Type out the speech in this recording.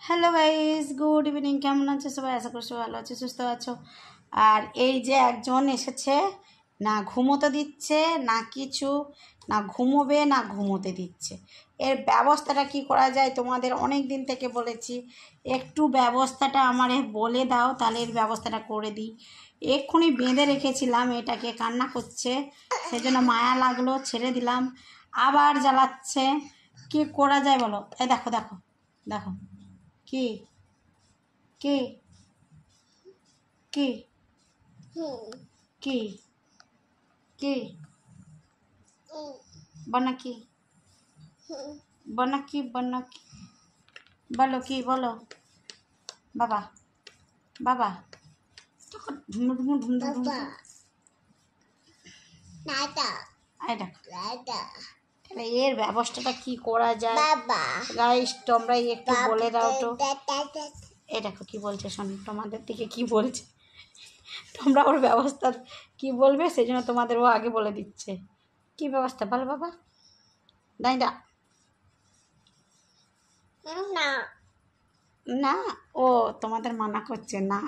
Hello guys, good evening. কেমন আছো সবাই? আশা করি সবাই ভালো আছো, সুস্থ আছো। আর এই যে একজন এসেছে, না ঘুমোতে দিচ্ছে, না কিছু, না ঘুমোবে, না ঘুমোতে দিচ্ছে। এর ব্যবস্থাটা কি করা যায় তোমাদের অনেক দিন থেকে বলেছি, একটু ব্যবস্থাটা আমারে বলে দাও, তাহলে এর ব্যবস্থাটা করে দিই। এক্ষুনি বেঁধে রেখেছিলাম, এটাকে কান্না করছে, সেজন্য মায়া লাগলো, ছেড়ে দিলাম, আবার জ্বালাচ্ছে। কি করা যায় বলো? এই দেখো দেখো দেখো, কি কি কি কি কি বনাকি বনাকি বনাকি বলো, কি বলো? বাবা বাবা ঢুমু ঢুমু ঢুমু ঢুমু। এই দেখো, তাহলে এর ব্যবস্থাটা কি করা যায় গাইস, তোমরা একটু বলে দাও তো। এই দেখো কি বলছে, শোনো তোমাদের দিকে কি বলছে, তোমরা ওর ব্যবস্থা কি বলবে সেই জন্য তোমাদের ও আগে বলে দিচ্ছে। কি ব্যবস্থা বলো বাবা? না না, ও তোমাদের মানা করছে না।